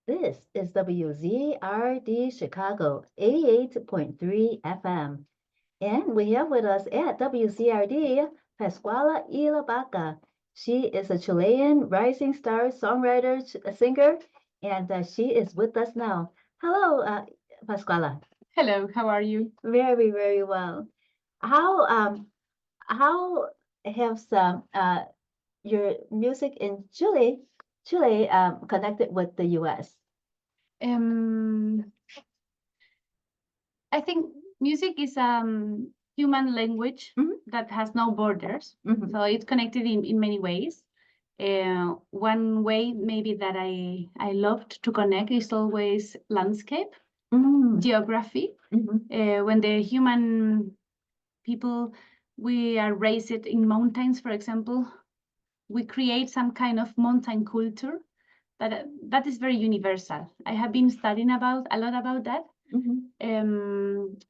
This is WZRD Chicago 88.3 FM. And we have with us at WZRD Pascuala Ilabaca. She is a Chilean rising star songwriter, singer, and she is with us now. Hello, Pascuala. Hello, how are you? Very, very well. How how have some your music in Chile connected with the U.S.? Um, I think music is human language Mhm. that has no borders. Mhm. So it's connected in many ways. One way maybe that I loved to connect is always landscape, geography. When the human people, we are raised in mountains, for example, we create some kind of mountain culture that is very universal. I have been studying a lot about that.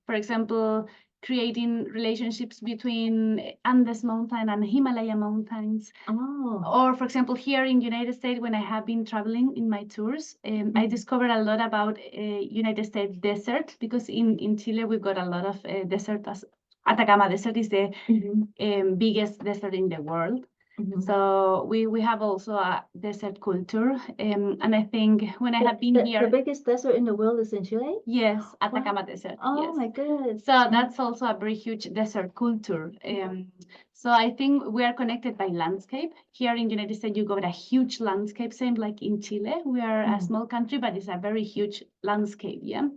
For example, creating relationships between Andes mountain and Himalaya mountains. Oh. Or for example, here in United States, when I have been traveling in my tours, I discovered a lot about United States desert, because in Chile, we've got a lot of desert. Atacama Desert is the biggest desert in the world. So we have also a desert culture. And I think when I have been The here, biggest desert in the world is in Chile? yes, Atacama Desert. Oh Yes. my goodness. So that's also a very huge desert culture. So I think we are connected by landscape. Here in the United States, you got a huge landscape, same like in Chile. We are a small country, but it's a very huge landscape, yeah?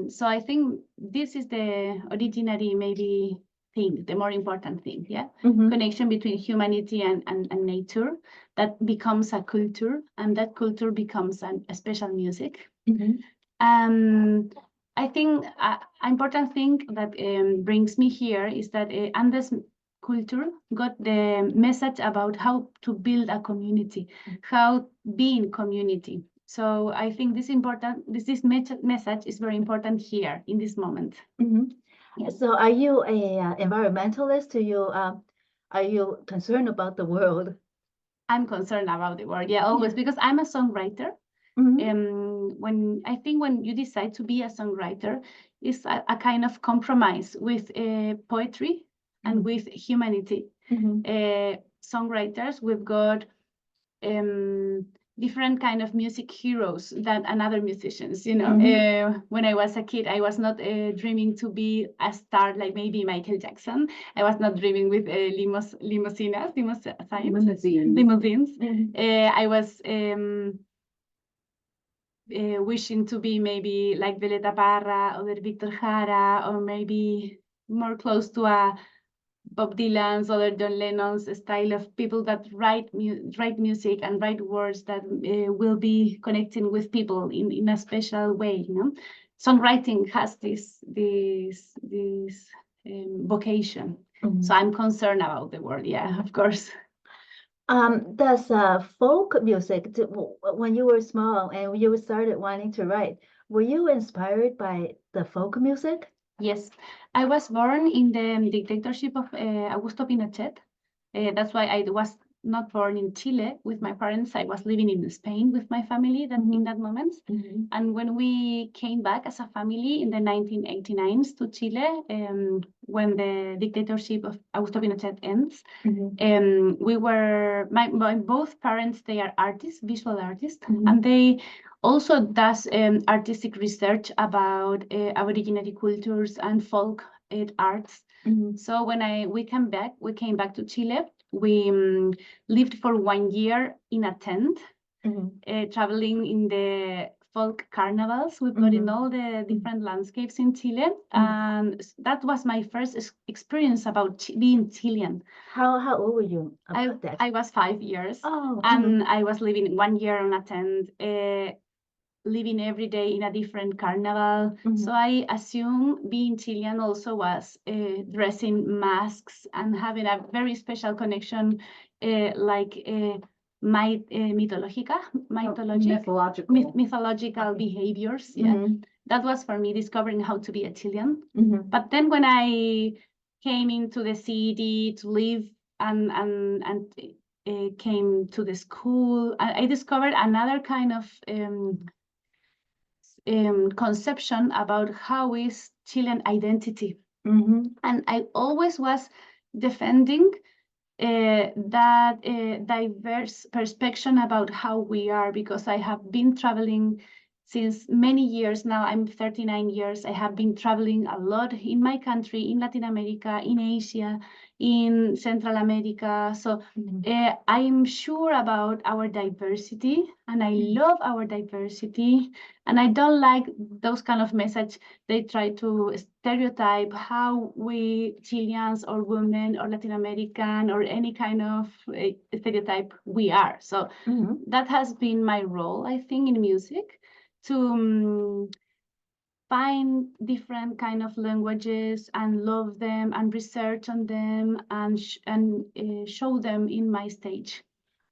So I think this is the originary maybe thing, the more important thing, yeah? Connection between humanity and nature that becomes a culture, and that culture becomes a special music. I think an important thing that brings me here is that Andes culture got the message about how to build a community, how be in community. So I think this message is very important here in this moment. Yes. So are you a environmentalist? Are you concerned about the world? I'm concerned about the world, yeah, always, because I'm a songwriter. When you decide to be a songwriter, it's a kind of compromise with poetry and with humanity. Songwriters, we've got different kind of music heroes than other musicians. When I was a kid, I was not dreaming to be a star like maybe Michael Jackson. I was not dreaming with limousines. I was wishing to be maybe like Violeta Parra or Victor Jara, or maybe more close to a Bob Dylan's or John Lennon's style of people that write music and write words that will be connecting with people in a special way. Songwriting has this vocation. So I'm concerned about the world. Yeah, of course. Does folk music, when you were small and you started wanting to write, were you inspired by the folk music? Yes, I was born in the dictatorship of Augusto Pinochet. That's why I was not born in Chile with my parents. I was living in Spain with my family in that moment. And when we came back as a family in the 1989s to Chile, when the dictatorship of Augusto Pinochet ends, my both parents, they are artists, visual artists, and they also does artistic research about Aboriginal cultures and folk arts. So when we came back to Chile. We lived for 1 year in a tent, traveling in the folk carnivals. We've got in all the different landscapes in Chile, and that was my first experience about being Chilean. How old were you about that? I was 5 years, Oh, and I was living 1 year on a tent, living every day in a different carnival. So I assume being Chilean also was dressing masks and having a very special connection, mythological behaviors. Yeah, that was for me discovering how to be a Chilean. But then when I came into the city to live and came to the school, I discovered another kind of conception about how is Chilean identity. And I always was defending that diverse perspective about how we are, because I have been traveling since many years now. I'm 39 years. I have been traveling a lot in my country, in Latin America, in Asia, in Central America. So I'm sure about our diversity, and I love our diversity. And I don't like those kind of message. They try to stereotype how we Chileans or women or Latin American or any kind of stereotype we are. So that has been my role, I think, in music, to find different kind of languages and love them and research on them and show them in my stage.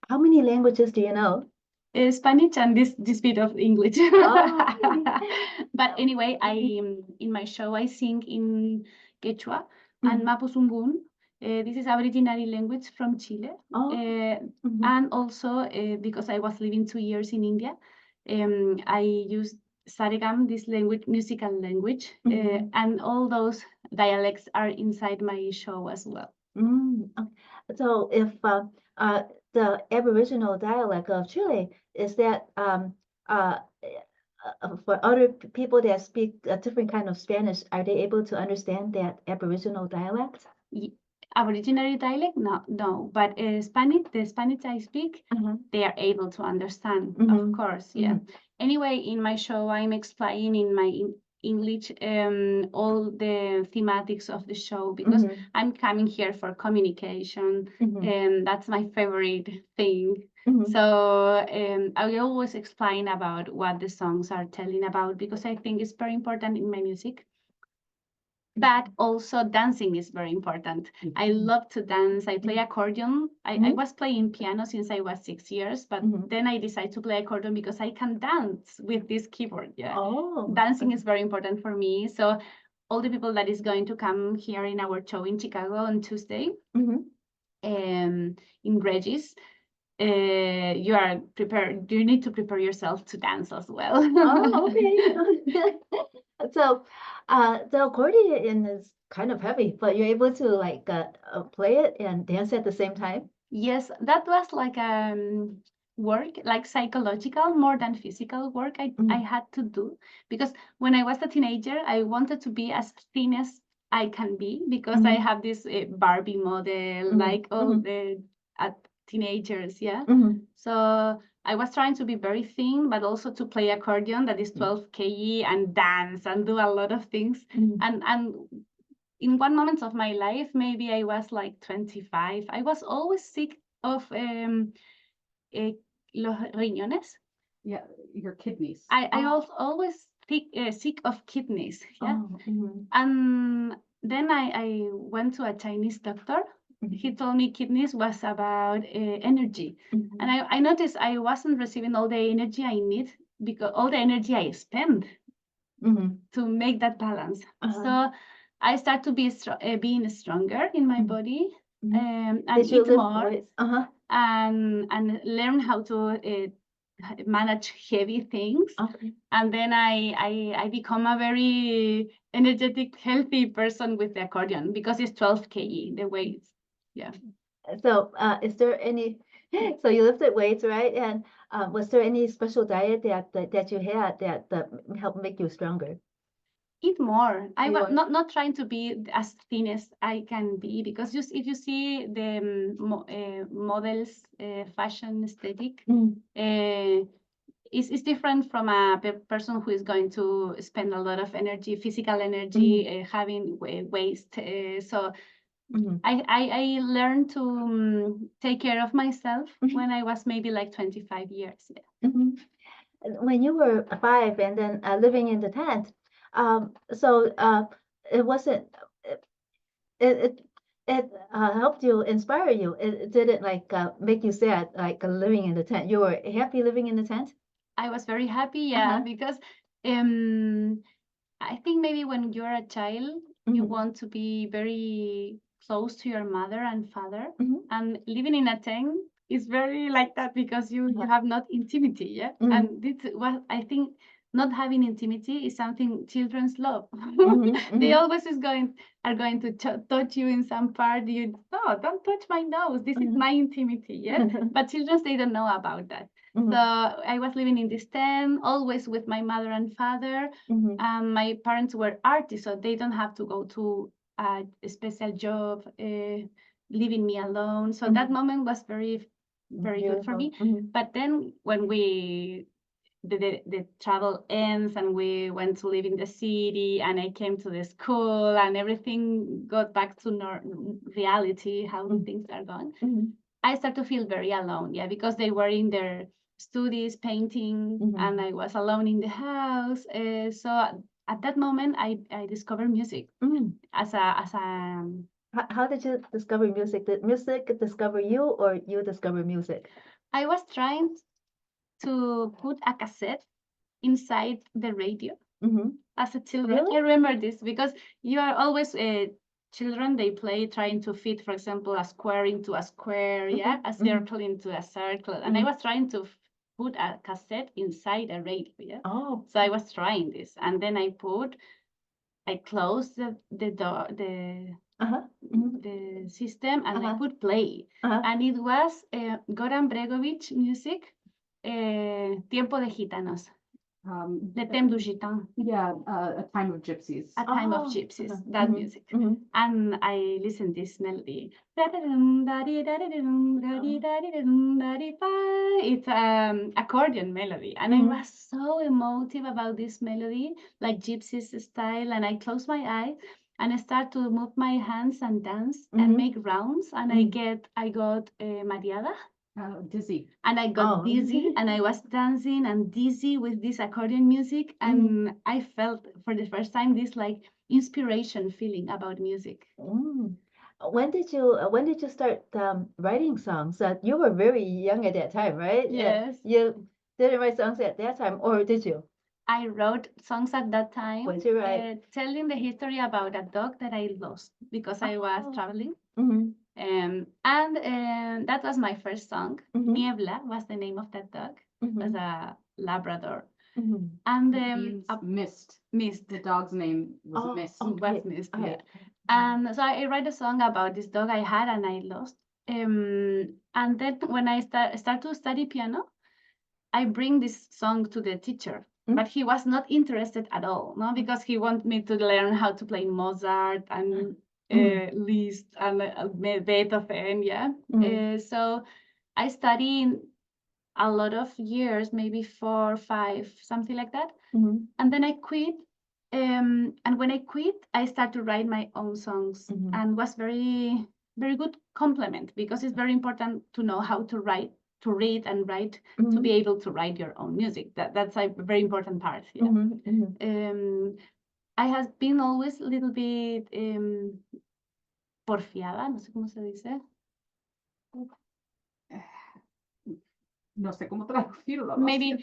How many languages do you know? Spanish and this bit of English. Oh. But anyway, in my show I sing in Quechua and Mapuzungun. This is originary language from Chile. And also because I was living 2 years in India, I used Saregam, this language, musical language, and all those dialects are inside my show as well. So if the Aboriginal dialect of Chile, is that for other people that speak a different kind of Spanish, are they able to understand that Aboriginal dialect? Aboriginal dialect? No. But the Spanish I speak, they are able to understand, of course, yeah. Anyway, in my show, I'm explaining in my English all the thematics of the show, because I'm coming here for communication, and that's my favorite thing. So I always explain about what the songs are telling about, because I think it's very important in my music. But also dancing is very important. I love to dance. I play accordion. I was playing piano since I was 6 years, but then I decided to play accordion because I can dance with this keyboard. Yeah. Dancing is very important for me. So all the people that is going to come here in our show in Chicago on Tuesday, in Reggies, you are prepared. You need to prepare yourself to dance as well. Okay. So the accordion is kind of heavy, but you're able to like play it and dance at the same time? Yes, that was like work, like psychological more than physical work I had to do, because when I was a teenager, I wanted to be as thin as I can be, because I have this Barbie model, like all the teenagers, yeah. So I was trying to be very thin, but also to play accordion, that is 12 kg, and dance and do a lot of things. And in one moment of my life, maybe I was like 25, I was always sick of los riñones. Yeah, your kidneys. I was always sick of kidneys. Yeah. And then I went to a Chinese doctor. He told me kidneys was about energy. And I noticed I wasn't receiving all the energy I need, because all the energy I spend to make that balance. So I start to be being stronger in my body, and eat more, and learn how to manage heavy things. And then I become a very energetic, healthy person with the accordion, because it's 12 kg, the weight. Yeah. So is there any, so you lifted weights, right? And was there any special diet that you had that helped make you stronger? Eat more. I was not trying to be as thin as I can be, because just if you see the models, fashion aesthetic, it's different from a person who is going to spend a lot of energy, physical energy, having waste. So I learned to take care of myself when I was maybe like 25 years. Yeah. When you were 5 and then living in the tent, so it wasn't, it helped you, inspire you. It didn't like make you sad, like living in the tent. You were happy living in the tent? I was very happy, yeah, because I think maybe when you're a child, you want to be very close to your mother and father, and living in a tent it's very like that because you have not intimacy, yeah. Mhm. And this was, I think, not having intimacy is something children love. Mhm, They mhm. always are going to touch you in some part. You no, don't touch my nose. This is Mhm. my intimacy, yeah. But children, they don't know about that. Mhm. So I was living in this tent, always with my mother and father. Mhm. My parents were artists, so they don't have to go to a special job, leaving me alone. So that Mhm. moment was very, very good for me. Beautiful. Mhm. But then when the travel ends and we went to live in the city and I came to the school and everything got back to reality, how Mhm. things are going, Mhm. I start to feel very alone, yeah, because they were in their studies painting Mhm. and I was alone in the house. So at that moment, I discovered music Mm. as a How did you discover music? Did music discover you, or you discover music? I was trying to put a cassette inside the radio Mm-hmm. as a children. Really? I remember this because you are always children. They play trying to fit, for example, a square into a square, yeah, a circle into a circle, and I was trying to put a cassette inside a radio, yeah. Oh. So I was trying this, and then I closed the door, Uh-huh. Mhm. the system, and I Uh-huh. put play, Uh-huh. and it was Goran Bregovic music, Tiempo de Gitanos, Le Thème du Gitan, Yeah, A Time of Gypsies. A Time of Oh. Gypsies, Uh-huh. that Mhm. music. Mhm. And I listened this melody. It's accordion melody, and I Mhm. was so emotive about this melody, like gypsies style. And I closed my eyes and I start to move my hands and dance and Mhm. make rounds. And I got mareada. Dizzy. And I got Oh. dizzy and I was dancing and dizzy with this accordion music. And I felt for the first time this like inspiration feeling about music. Mm. When did you start writing songs? You were very young at that time, right? Yes. You didn't write songs at that time, or did you? I wrote songs at that time, What did you write? telling the history about a dog that I lost because I was Oh. traveling. Mhm. And that was my first song. Mhm. Niebla was the name of that dog. It was Mhm. a Labrador. Mhm. And It means mist. Mist. The dog's name was Oh, Mist. okay. Was Mist, All yeah. right. And so I write a song about this dog I had and I lost. And then when I start to study piano, I bring this song to the teacher, but he was not interested at all, no, because he wanted me to learn how to play Mozart and Liszt and Beethoven, yeah. So I studied a lot of years, maybe 4, 5, something like that. And then I quit. And when I quit, I started to write my own songs and was very, very good compliment because it's very important to know how to write, to read and write, to be able to write your own music. That's a very important part. Yeah. I have been always a little bit porfiada, no sé cómo se dice. No sé cómo traducirlo. Maybe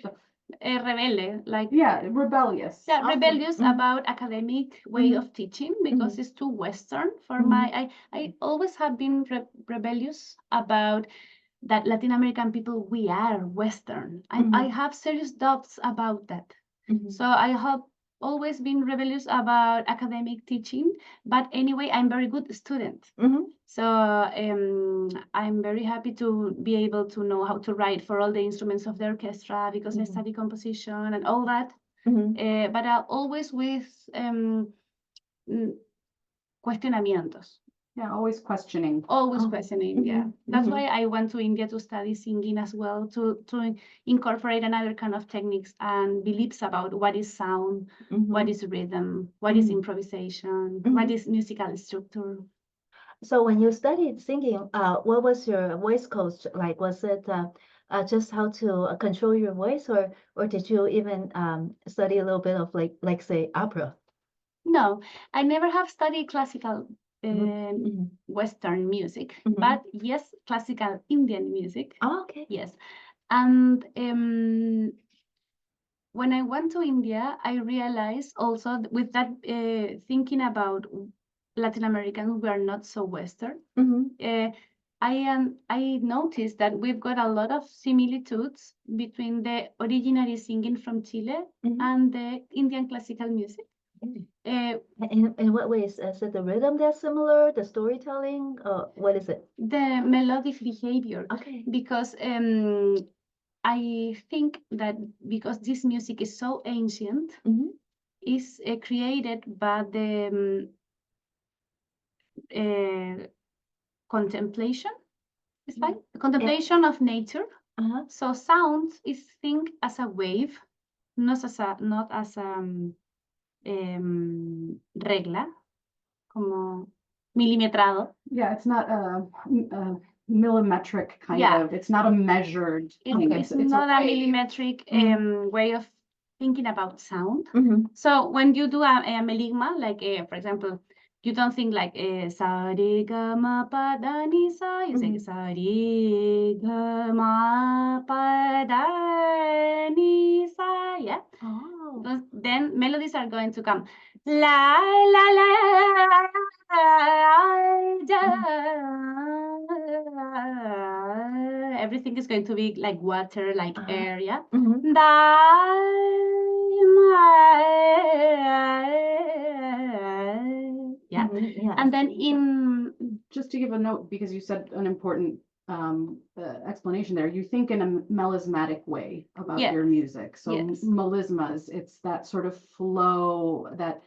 rebelde, like rebellious. yeah, Okay. rebellious about academic way of teaching because it's too Western for my. I always have been rebellious about that Latin American people, we are Western. I have serious doubts about that. So I have always been rebellious about academic teaching, but anyway, I'm very good student. So I'm very happy to be able to know how to write for all the instruments of the orchestra because I study composition and all that. But always with cuestionamientos. Yeah, always questioning. Always questioning, yeah. That's why I went to India to study singing as well, to incorporate another kind of techniques and beliefs about what is sound, what is rhythm, what is improvisation, what is musical structure. So when you studied singing, what was your voice coach like? Was it just how to control your voice, or did you even study a little bit of like say opera? No, I never have studied classical Western music, but yes, classical Indian music. Oh, okay. Yes. And when I went to India, I realized also with that thinking about Latin Americans, we are not so Western. I noticed that we've got a lot of similitudes between the originary singing from Chile and the Indian classical music. In what ways? Is it the rhythm that's similar, the storytelling, or what is it? The melodic behavior. Okay. Because I think that because this music is so ancient, is created by the contemplation. It's like contemplation of nature. So sound is think as a wave, not as a regla, como milimetrado. Yeah, it's not a millimetric kind of. It's not a measured thing. It's not a millimetric way of thinking about sound. So when you do a meligma, like for example, you don't think like sa re ga ma pa da ni sa. You say sa re ga ma pa da ni sa. Yeah. Oh. Then melodies are going to come. La la la everything is going to be like water, like air, yeah. Yeah. And then in just to give a note, because you said an important explanation there, you think in a melismatic way about your music. So melismas, it's that sort of flow, that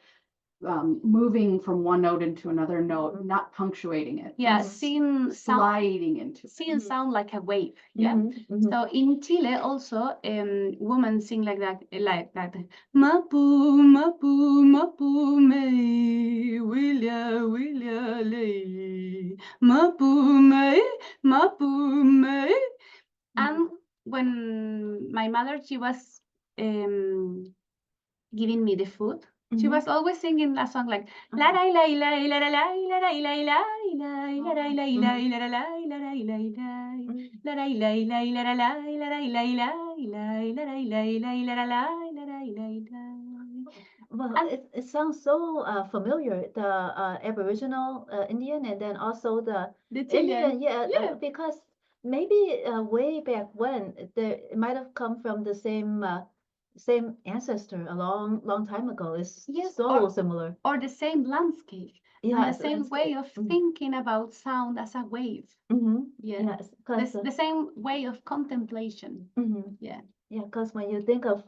moving from one note into another note, not punctuating it. Yeah, seeing sliding into seeing sound like a wave. Yeah. So in Chile also, women sing like that, Mapu, mapu, mapu me, Willia lay, Mapu me. And when my mother, she was giving me the food, she was always singing a song like la la la la la la la la la la la la la la Well, it sounds so familiar, the Aboriginal Indian, and then also the Indian, because maybe way back when it might have come from the same ancestor a long time ago. It's so similar. Or the same landscape. And the same way of thinking about sound as a wave. Yes, the same way of contemplation. Yeah, because when you think of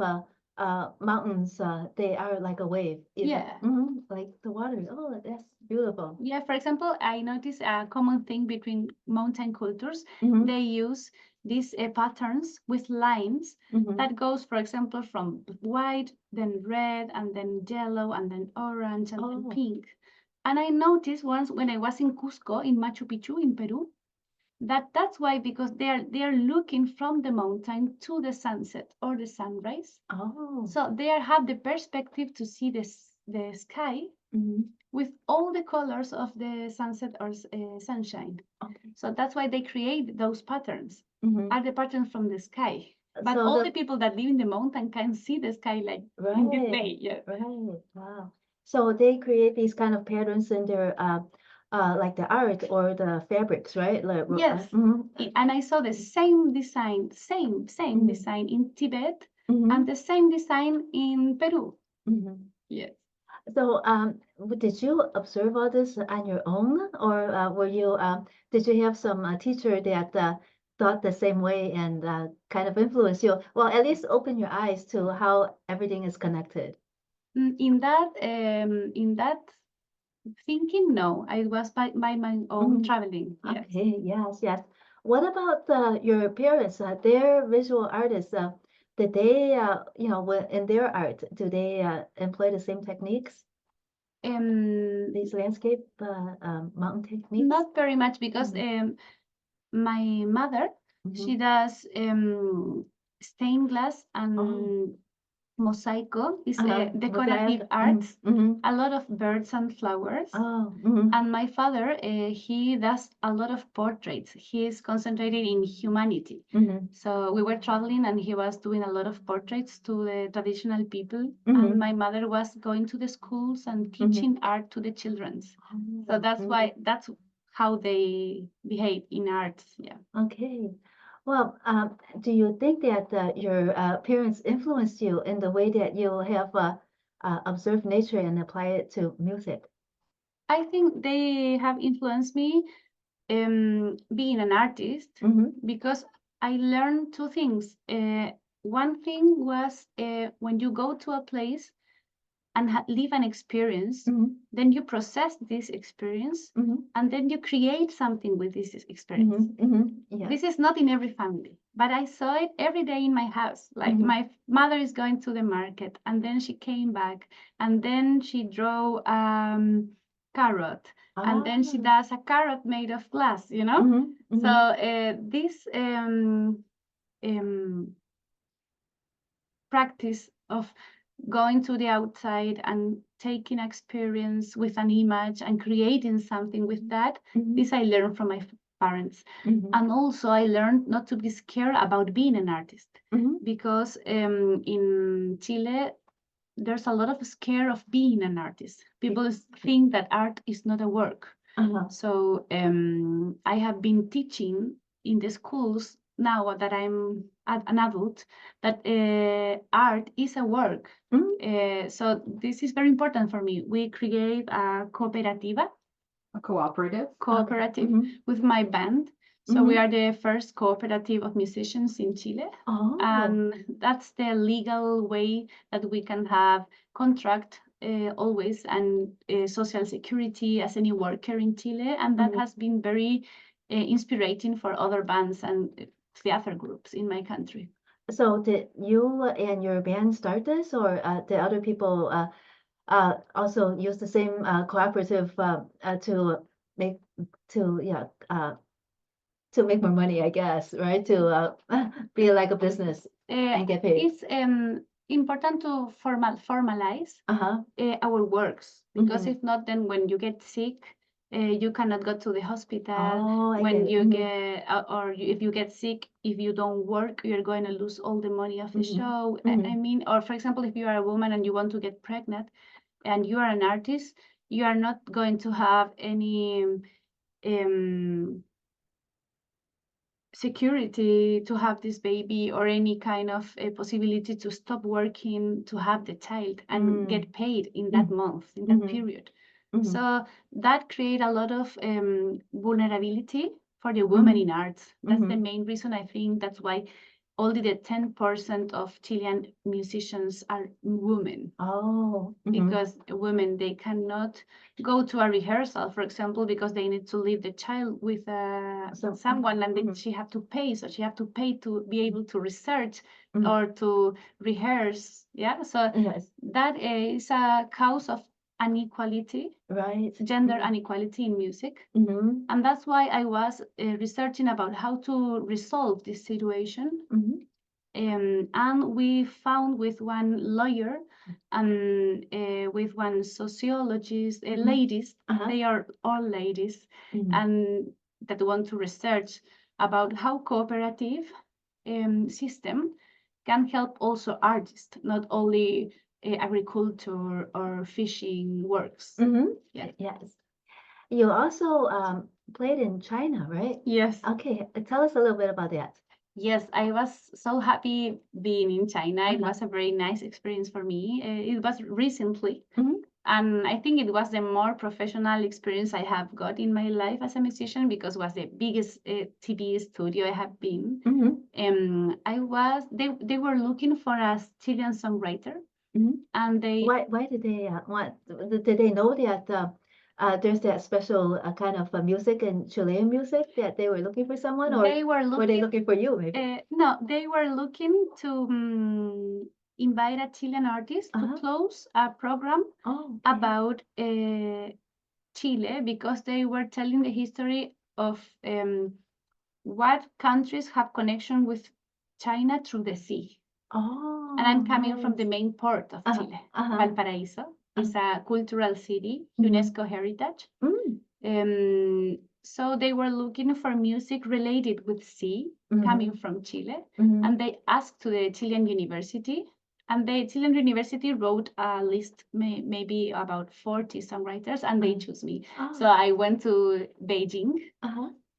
mountains, they are like a wave. Like the water. Oh, that's beautiful. Yeah, for example, I noticed a common thing between mountain cultures. They use these patterns with lines that goes, for example, from white, then red, and then yellow, and then orange, and then pink. And I noticed once when I was in Cusco, in Machu Picchu, in Peru, that's why, because they are looking from the mountain to the sunset or the sunrise. So they have the perspective to see the sky with all the colors of the sunset or sunshine. So that's why they create those patterns, are the patterns from the sky. But so all the people that live in the mountain can see the sky like in this day. Yeah. Right. Wow. So they create these kind of patterns in their like the art or the fabrics, right? Like, yes. And I saw the same design, same design in Tibet and the same design in Peru. Yes. So, did you observe all this on your own, or were you did you have some teacher that thought the same way and kind of influenced you? Well, at least open your eyes to how everything is connected. In that thinking, no, I was by my own traveling. Yes. Okay, yes. What about your parents? They're visual artists. Did they, in their art, do they employ the same techniques? These landscape mountain techniques? Not very much, because my mother, she does stained glass and mosaico, is decorative arts, a lot of birds and flowers. And my father, he does a lot of portraits. He is concentrated in humanity. So we were traveling and he was doing a lot of portraits to the traditional people. And my mother was going to the schools and teaching art to the children. So that's why, that's how they behave in art. Yeah. Okay. Well, do you think that your parents influenced you in the way that you have observed nature and apply it to music? I think they have influenced me being an artist because I learned two things. One thing was when you go to a place and live an experience, then you process this experience and then you create something with this experience. Yeah. This is not in every family, but I saw it every day in my house. Like my mother is going to the market and then she came back and then she drew carrot and then she does a carrot made of glass, you know? So this practice of going to the outside and taking experience with an image and creating something with that, this I learned from my parents. And also I learned not to be scared about being an artist because in Chile, there's a lot of scare of being an artist. People think that art is not a work. So I have been teaching in the schools now that I'm an adult that art is a work. So this is very important for me. We create a cooperativa. A cooperative? Cooperative with my band. So we are the first cooperative of musicians in Chile. And that's the legal way that we can have contract always and social security as any worker in Chile. And that has been very inspiring for other bands and theater groups in my country. So did you and your band start this, or did other people also use the same cooperative to make to make more money, I guess, right? To be like a business and get paid. It's important to formalize our works because if not, then when you get sick, you cannot go to the hospital. When you get, or if you get sick, if you don't work, you're going to lose all the money of the show. I mean, or for example, if you are a woman and you want to get pregnant and you are an artist, you are not going to have any security to have this baby or any kind of a possibility to stop working to have the child and get paid in that month, in that period. So that create a lot of vulnerability for the women in arts. That's the main reason. I think that's why only the 10% of Chilean musicians are women. Because women, they cannot go to a rehearsal, for example, because they need to leave the child with someone and then she have to pay. So she have to pay to be able to research or to rehearse. Yeah, so that is a cause of inequality, right? Gender inequality in music. And that's why I was researching about how to resolve this situation. And we found with one lawyer and with one sociologist, ladies, they are all ladies, and that want to research about how cooperative system can help also artists, not only agriculture or fishing works. Yeah. Yes. You also played in China, right? Yes. Okay, tell us a little bit about that. Yes, I was so happy being in China. It was a very nice experience for me. It was recently, and I think it was the more professional experience I have got in my life as a musician because it was the biggest TV studio I have been. They were looking for a Chilean songwriter, and they. Why did they want? Did they know that? There's that special kind of music and Chilean music that they were looking for someone, or were they looking for you? Maybe no, they were looking to invite a Chilean artist to close a program about Chile because they were telling the history of what countries have connection with China through the sea. And I'm coming from the main port of Chile, Valparaíso. It's a cultural city, UNESCO heritage. So they were looking for music related with sea, coming from Chile. And they asked to the Chilean university And the Chilean University wrote a list, maybe about 40 songwriters, and they chose me. So I went to Beijing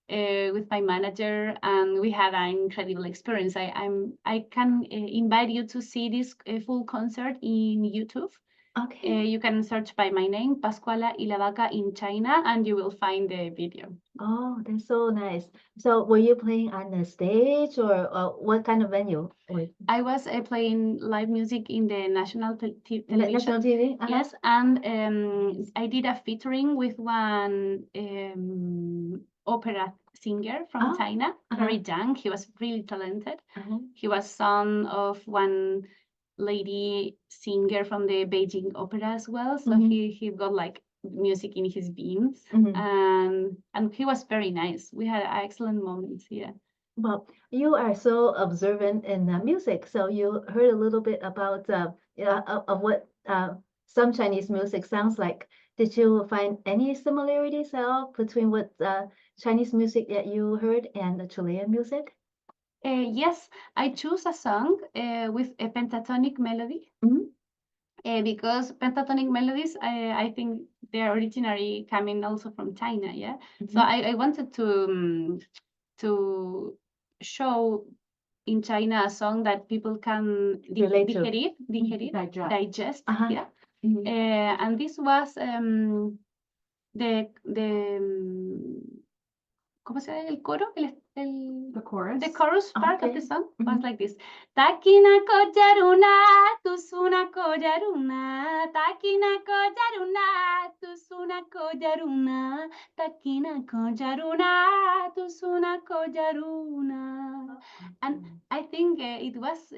with my manager, and we had an incredible experience. I can invite you to see this full concert in YouTube. Okay. You can search by my name, Pascuala Ilabaca in China, and you will find the video. Oh, that's so nice. So were you playing on the stage or what kind of venue? I was playing live music in the national television. National TV? Yes, and I did a featuring with one opera singer from China, very young. He was really talented. He was son of one lady singer from the Beijing Opera as well. So he got like music in his veins, and he was very nice. We had excellent moments here. Well, you are so observant in music, so you heard a little bit about of what some Chinese music sounds like. Did you find any similarities at all between what Chinese music that you heard and the Chilean music? Yes, I choose a song with a pentatonic melody. Because pentatonic melodies, I think they are originally coming also from China, yeah. So I wanted to show in China a song that people can digest, yeah. And this was ¿cómo se llama el coro? The chorus. The chorus part of the song was like this. Takina kojaruna, tusuna kojaruna, takina kojaruna, tusuna kojaruna, takina kojaruna, tusuna kojaruna. And I think it was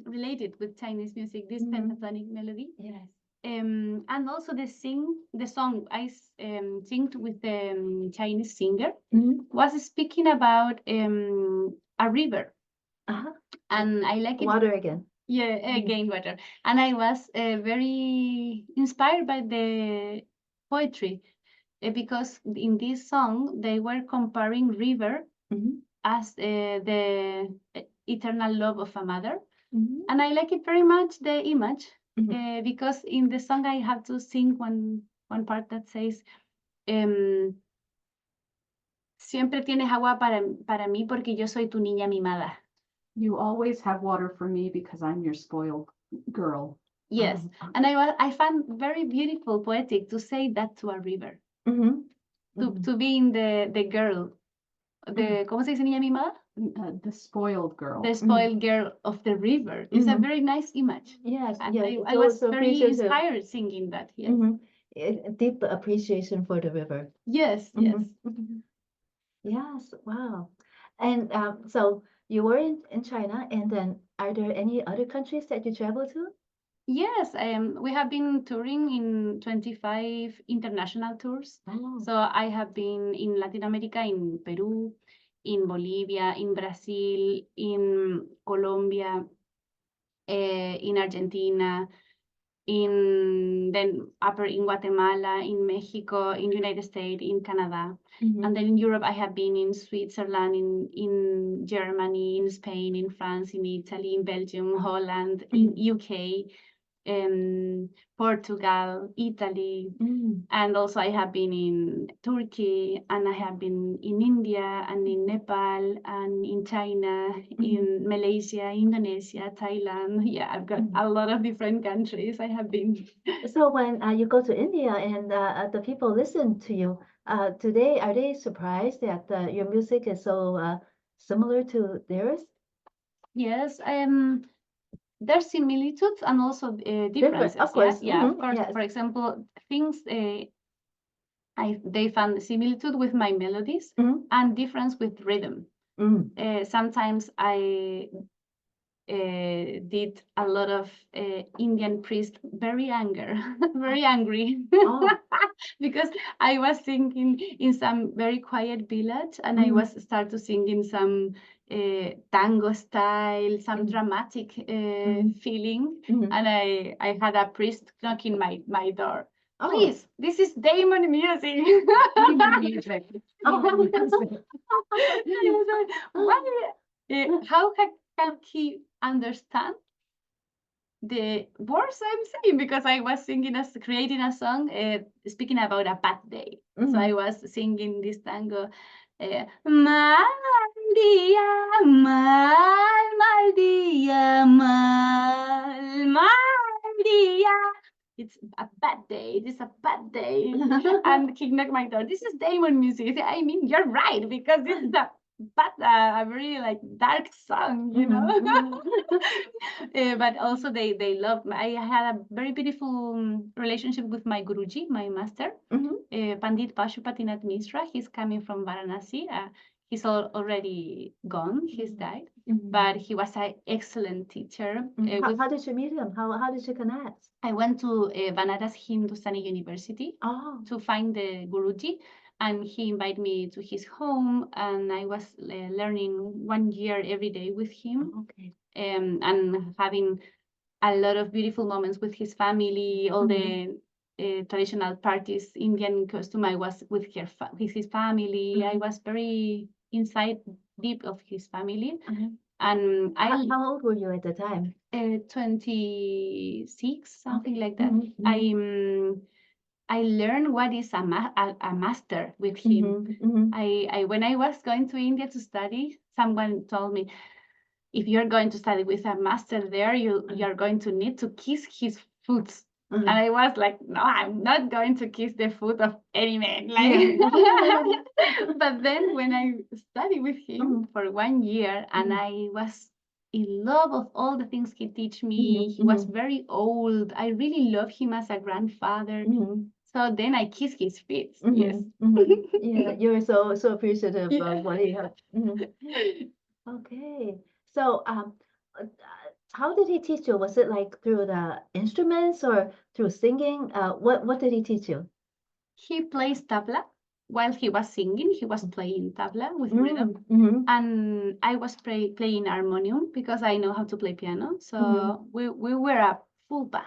related with Chinese music, this pentatonic melody. Yes. And also the song I sing with the Chinese singer was speaking about a river. And I like it. Water again. Yeah, again water. And I was very inspired by the poetry because in this song they were comparing river as the eternal love of a mother. And I like it very much, the image. Because in the song I have to sing one part that says, siempre tienes agua para mí porque yo soy tu niña mimada. You always have water for me because I'm your spoiled girl. Yes, and I found very beautiful, poetic to say that to a river. To being the girl, ¿cómo se dice niña mimada? The spoiled girl. The spoiled girl of the river. It's a very nice image. Yes, I was very inspired singing that. Yes. A deep appreciation for the river. Yes, yes. Yes, wow. And so you were in China, and then are there any other countries that you travel to? Yes, we have been touring in 25 international tours. So I have been in Latin America, in Peru, in Bolivia, in Brazil, in Colombia, in Argentina, in Guatemala, in Mexico, in United States, in Canada. And then in Europe, I have been in Switzerland, in Germany, in Spain, in France, in Italy, in Belgium, Holland, in UK, Portugal, Italy, and also I have been in Turkey, and I have been in India, and in Nepal, and in China, in Malaysia, Indonesia, Thailand. Yeah, I've got a lot of different countries I have been. So when you go to India and the people listen to you, today, are they surprised that your music is so similar to theirs? Yes, there's similitudes and also differences. Of course. Yeah, of course. Yes. For example, things they found similitude with my melodies and difference with rhythm. Sometimes I did a lot of Indian priest very angry because I was singing in some very quiet village, and I was start to sing in some tango style, some dramatic feeling, and I had a priest knocking my door. Please, this is demon music. How can he understand the words I'm saying, because I was creating a song speaking about a bad day. So I was singing this tango, mal día, mal día, mal día. It's a bad day. It is a bad day. And he knocked my door. This is Damon music. I mean, you're right, because this is a very like dark song, you know. But also they love me. I had a very beautiful relationship with my guruji, my master, Pandit Pashupatinath Mishra. He's coming from Varanasi. He's already gone. He's died, but he was an excellent teacher. How did you meet him? How did you connect? I went to Banaras Hindustani University to find the guruji, and he invited me to his home, and I was learning 1 year every day with him, and having a lot of beautiful moments with his family, all the traditional parties, Indian costume. I was with his family. I was very inside deep of his family. And how old were you at the time? 26, something like that. I learned what is a master with him. I when I was going to India to study, someone told me, if you're going to study with a master there, you're going to need to kiss his foot. And I was like, no, I'm not going to kiss the foot of any man. Like, but then when I studied with him for 1 year, and I was in love of all the things he teach me. He was very old. I really love him as a grandfather. So then I kiss his feet. Yes. Yeah, you're so appreciative of what he had. Okay. So how did he teach you? Was it like through the instruments or through singing? What did he teach you? He plays tabla. While he was singing, he was playing tabla with rhythm. And I was playing harmonium because I know how to play piano. So we were a full band.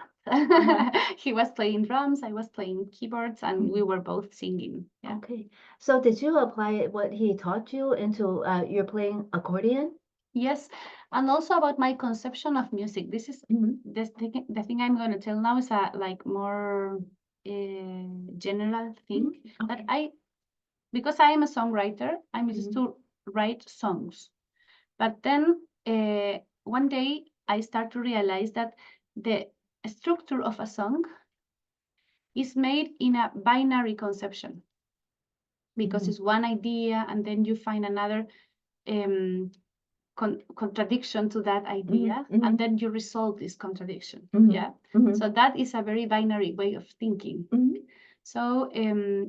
He was playing drums, I was playing keyboards, and we were both singing. Yeah. Okay. So did you apply what he taught you into your playing accordion? Yes. And also about my conception of music. This is the thing I'm going to tell now is a like more general thing that because I am a songwriter, I'm used to write songs. But then one day I start to realize that the structure of a song is made in a binary conception, because it's one idea and then you find another contradiction to that idea, and then you resolve this contradiction. So that is a very binary way of thinking. So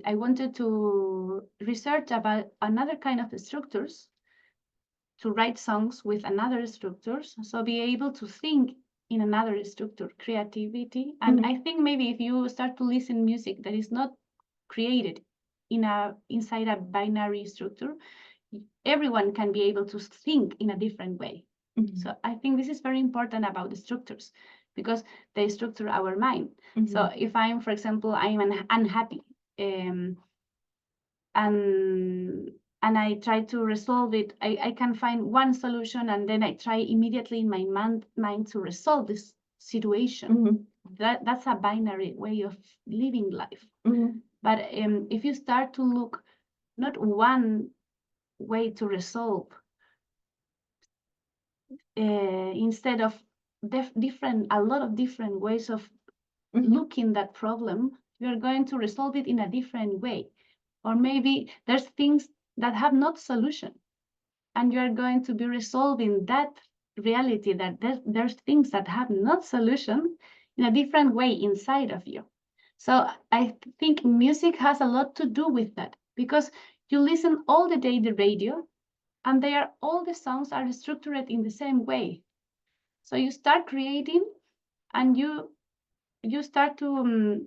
I wanted to research about another kind of structures, to write songs with another structures, so be able to think in another structure, creativity. And I think maybe if you start to listen music that is not created inside a binary structure, everyone can be able to think in a different way. So I think this is very important about the structures, because they structure our mind. So if I'm, for example, I'm unhappy, and I try to resolve it, I can find one solution, and then I try immediately in my mind to resolve this situation. That's a binary way of living life. But if you start to look not one way to resolve, instead of a lot of different ways of looking that problem, you're going to resolve it in a different way. Or maybe there's things that have not solution, and you're going to be resolving that reality, that there's things that have not solution in a different way inside of you. So I think music has a lot to do with that, because you listen all the day the radio, and all the songs are structured in the same way. So you start creating, and you start to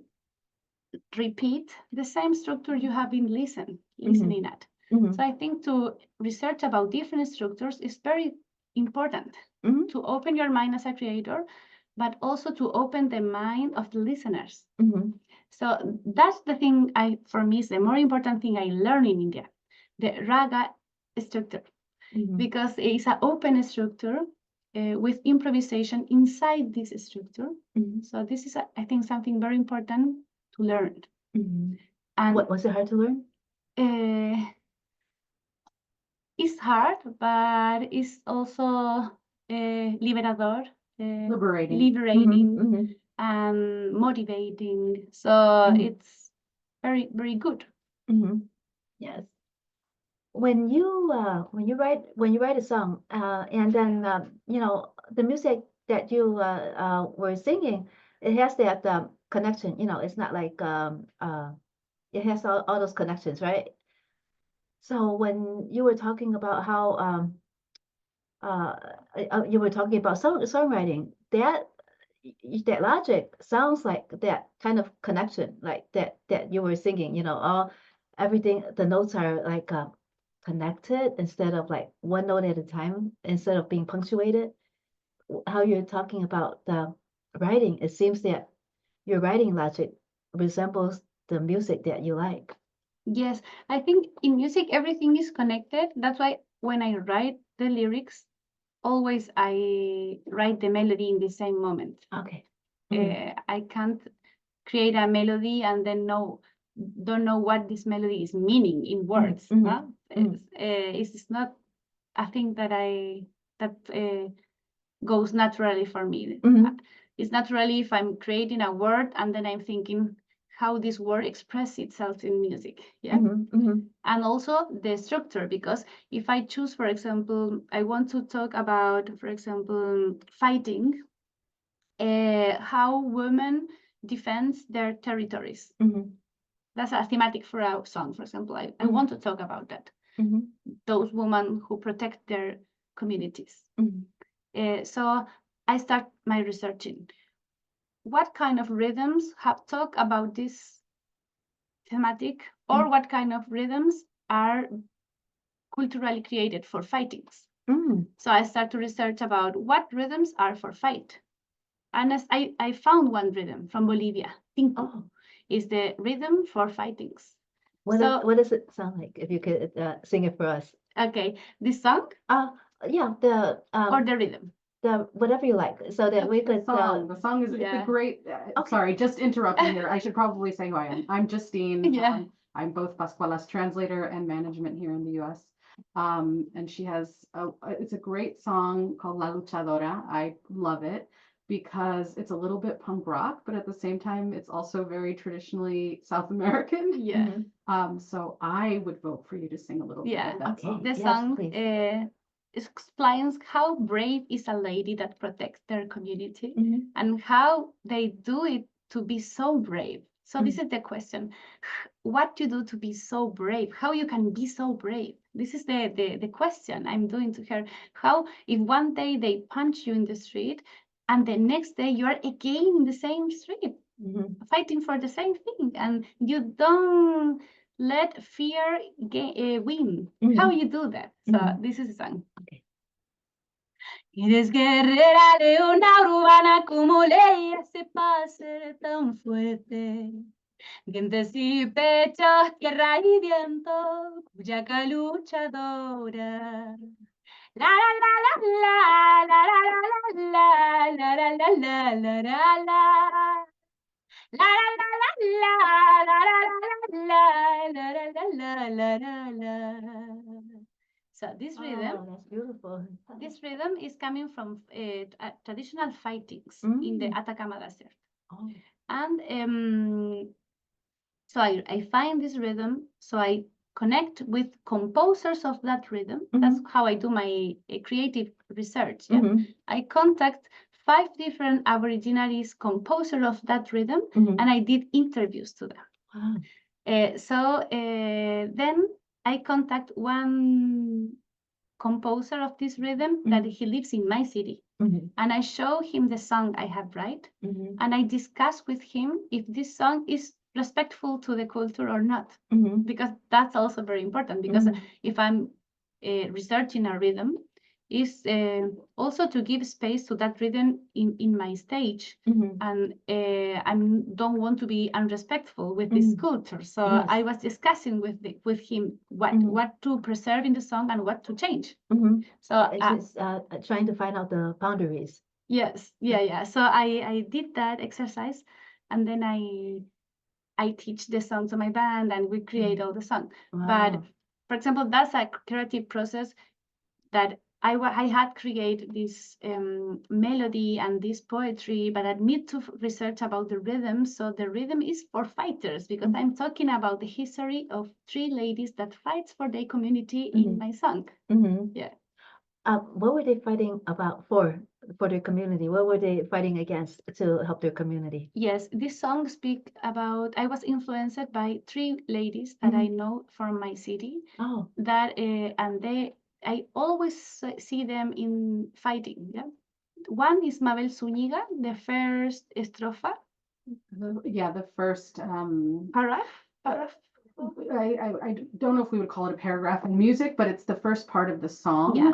repeat the same structure you have been listening at. So I think to research about different structures is very important to open your mind as a creator, but also to open the mind of the listeners. So that's the thing for me is the more important thing I learned in India, the raga structure, because it's an open structure. with improvisation inside this structure. So this is, I think, something very important to learn. And what was it hard to learn? It's hard, but it's also liberador, liberating, and motivating. So it's very, very good. Yes. When you write a song, and then you know, the music that you were singing, it has that connection. You know, it's not like it has all those connections, right? So when you were talking about how you were talking about songwriting, that logic sounds like that kind of connection, like that you were singing. You know, everything, the notes are like connected instead of like one note at a time, instead of being punctuated. How you're talking about the writing, it seems that your writing logic resembles the music that you like. Yes, I think in music everything is connected. That's why when I write the lyrics, always I write the melody in the same moment. Okay. I can't create a melody and then don't know what this melody is meaning in words. It's not a thing that goes naturally for me. It's naturally if I'm creating a word and then I'm thinking how this word expresses itself in music. Yeah. And also the structure, because if I choose, for example, I want to talk about, for example, fighting, how women defend their territories. That's a thematic for a song, for example. I want to talk about that. Those women who protect their communities. So I start my researching. What kind of rhythms have talked about this thematic, or what kind of rhythms are culturally created for fightings? So I start to research about what rhythms are for fight. And as I found one rhythm from Bolivia. Tinco is the rhythm for fightings. What does it sound like? If you could sing it for us. Okay, this song? Yeah, the or the rhythm. The whatever you like, so that we could. The song is it's a great. Sorry, just interrupting here. I should probably say who I am. I'm Justine. Yeah. I'm both Pascuala's translator and management here in the U.S. And she has it's a great song called La Luchadora. I love it because it's a little bit punk rock, but at the same time, it's also very traditionally South American. Yeah. So I would vote for you to sing a little bit of that song. The song explains how brave is a lady that protects their community and how they do it to be so brave. So this is the question. What you do to be so brave? How you can be so brave? This is the question I'm doing to her. How if one day they punch you in the street and the next day you are again in the same street, fighting for the same thing, and you don't let fear win. How you do that? So this is the song. Okay. Eres guerrera, leona urbana, como leía sepa ser tan fuerte. Dientes y pechos, tierra y viento, cuya luchadora. La la la la la la la la la la la la la la. La la la la la la la la la la la. So this rhythm, that's beautiful. This rhythm is coming from traditional fightings in the Atacama Desert. And so I find this rhythm, so I connect with composers of that rhythm. That's how I do my creative research. Yeah? I contact 5 different Aborigines composers of that rhythm, and I did interviews to them. Wow. So then I contact one composer of this rhythm that he lives in my city. And I show him the song I have write, and I discuss with him if this song is respectful to the culture or not, because that's also very important, because if I'm researching a rhythm, is also to give space to that rhythm in my stage. And I don't want to be unrespectful with the sculptor. So Yes. I was discussing with him what to preserve in the song and what to change. So It's just trying to find out the boundaries. yes, yeah. So I did that exercise, and then I teach the song to my band, and we create all the song. But Wow. for example, that's a creative process that I had created this melody and this poetry, but I need to research about the rhythm. So the rhythm is for fighters, because I'm talking about the history of 3 ladies that fights for their community in my song. Yeah. What were they fighting about for their community? What were they fighting against to help their community? Yes, this song speak about, I was influenced by 3 ladies that I know from my city. Oh. That and I always see them in fighting. Yeah, one is Mabel Zúñiga, the first estrofa. The first Paragraph. I don't know if we would call it a paragraph in music, but it's the first part of the song. Yeah,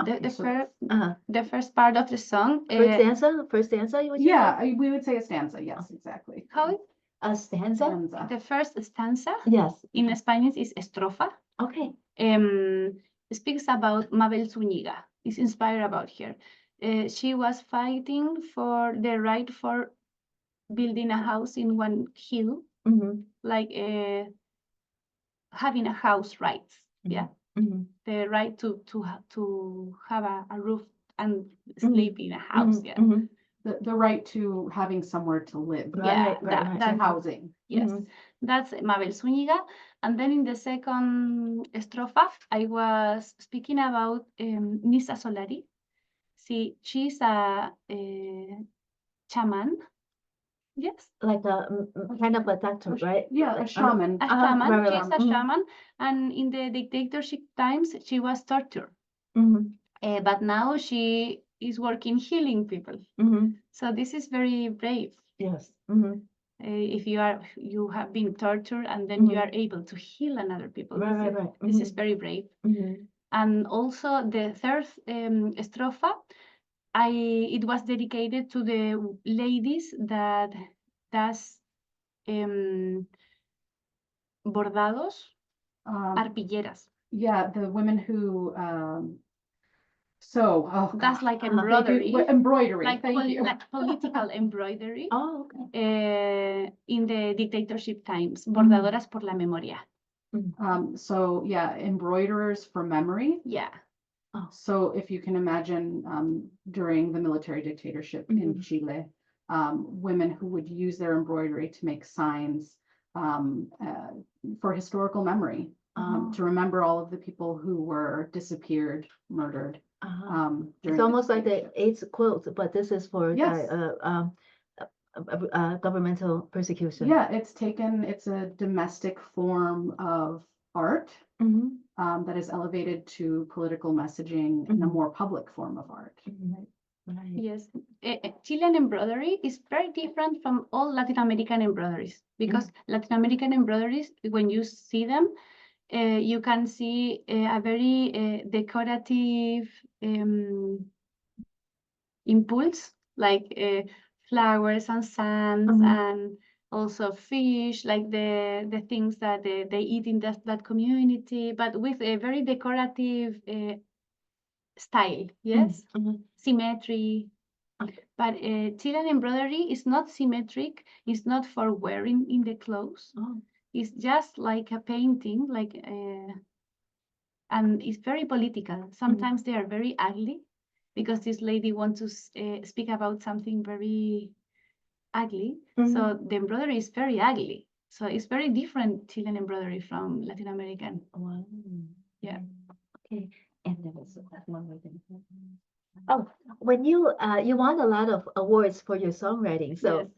the first part of the song. First stanza, you would say? We would say a stanza. Yes, exactly. How? A stanza? The first stanza. Yes. In Spanish is estrofa. Okay. Speaks about Mabel Zúñiga. It's inspired about her. She was fighting for the right for building a house in one hill, like having a house rights. Yeah, the right to have a roof and sleep in a house. Yeah, the right to having somewhere to live. Yeah, to housing. Yes, that's Mabel Zúñiga. And then in the second estrofa, I was speaking about Nisa Solari. See, she's a shaman. Yes. Like a kind of a doctor, right? Yeah, a shaman. A shaman. Right, She's a shaman. And in the dictatorship times, she was tortured. But now she is working healing people. So this is very brave. Yes. If you have been tortured and then you are able to heal another people. Right. This is very brave. And also the third estrofa, it was dedicated to the ladies that does bordados, arpilleras. Yeah, the women who that's like embroidery. Embroidery. Like Thank you. Like political embroidery. Oh, okay. In the dictatorship times, bordadoras por la memoria. So yeah, embroiderers for memory. Yeah. Oh. So if you can imagine during the military dictatorship in Chile, women who would use their embroidery to make signs for historical memory, to remember all of the people who were disappeared, murdered. It's almost like the AIDS quote, but this is for governmental persecution. Yeah, it's a domestic form of art that is elevated to political messaging in a more public form of art. Right. Yes, Chilean embroidery is very different from all Latin American embroideries, because Latin American embroideries, when you see them, you can see a very decorative impulse, like flowers and sands and also fish, like the things that they eat in that community, but with a very decorative style. Yes, symmetry. But Chilean embroidery is not symmetric. It's not for wearing in the clothes. It's just like a painting, like and it's very political. Sometimes they are very ugly, because this lady wants to speak about something very ugly. So the embroidery is very ugly. So it's very different Chilean embroidery from Latin American. Wow. Yeah. Okay. And there was one more thing. Oh, when you won a lot of awards for your songwriting. So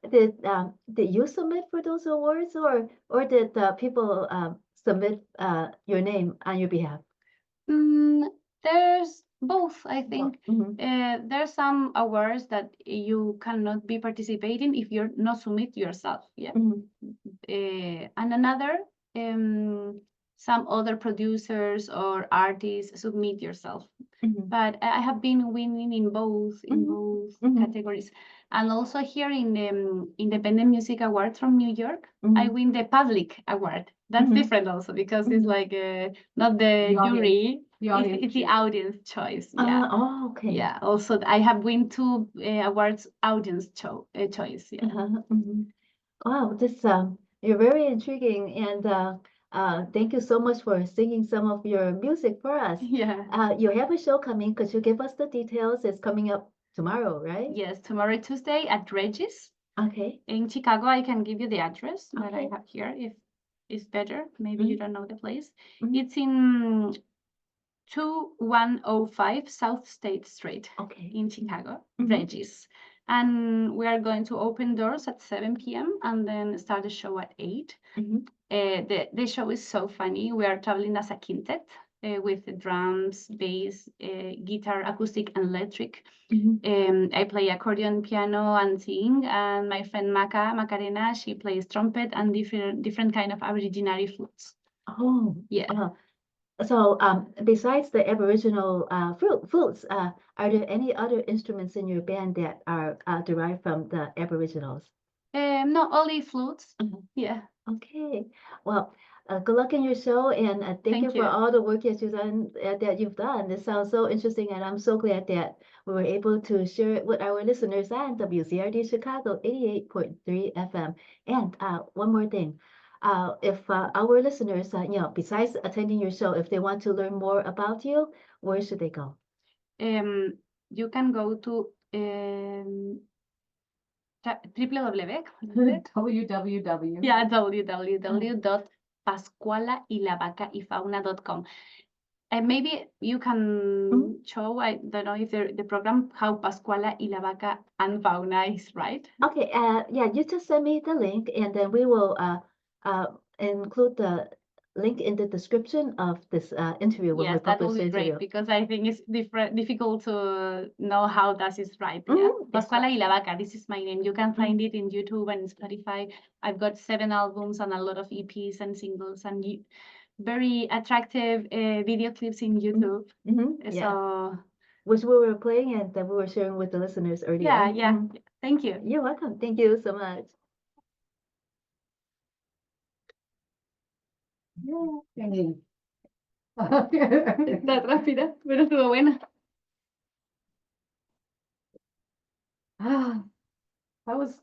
did you submit for those awards, or did people submit your name on your behalf? There's both, I think. There's some awards that you cannot be participating if you're not submit yourself. Yeah. And another, some other producers or artists submit yourself. but I have been winning in both categories. And also here in the Independent Music Award from New York, I win the public award. That's different also because it's like not the jury, it's the audience choice. Yeah. Oh, okay. Yeah. Also, I have win 2 awards audience choice. Yeah. Wow, this you're very intriguing, and thank you so much for singing some of your music for us. Yeah. You have a show coming. Could you give us the details? It's coming up tomorrow, right? Yes, tomorrow Tuesday at Reggies. Okay. In Chicago. I can give you the address that I Okay. have here if it's better. Maybe you don't know the place. Mhm. It's in 2105 South State Street Okay. in Chicago, Reggies. And we are going to open doors at 7 p.m. and then start the show at 8. The show is so funny. We are traveling as a quintet with the drums, bass, guitar, acoustic, and electric. I play accordion, piano, and sing. And my friend Macarena, she plays trumpet and different kind of Aboriginal flutes. Oh, yeah. So besides the Aboriginal flutes, are there any other instruments in your band that are derived from the Aboriginals? No, only flutes. Yeah. Okay. Well, good luck in your show, and thank you for all the work that you've done. This sounds so interesting, and I'm so glad that we were able to share it with our listeners on WZRD Chicago 88.3 FM. And one more thing. If our listeners, besides attending your show, if they want to learn more about you, where should they go? You can go to www. Yeah, www.pascualailabacafauna.com. And maybe you can show, I don't know if the program, how Pascuala Ilabaca and Fauna is, right? Okay, yeah, you just send me the link, and then we will include the link in the description of this interview when we Yes, that will publish the be great interview. because I think it's difficult to know how that is right. Yeah, Pascuala Ilabaca, this is my name. You can find it in YouTube and Spotify. I've got 7 albums and a lot of EPs and singles and very attractive video clips in YouTube. Yeah. So, which we were playing and that we were sharing with the listeners earlier. yeah. Thank you. You're welcome. Thank you so much. Está rápida, pero estuvo buena. That was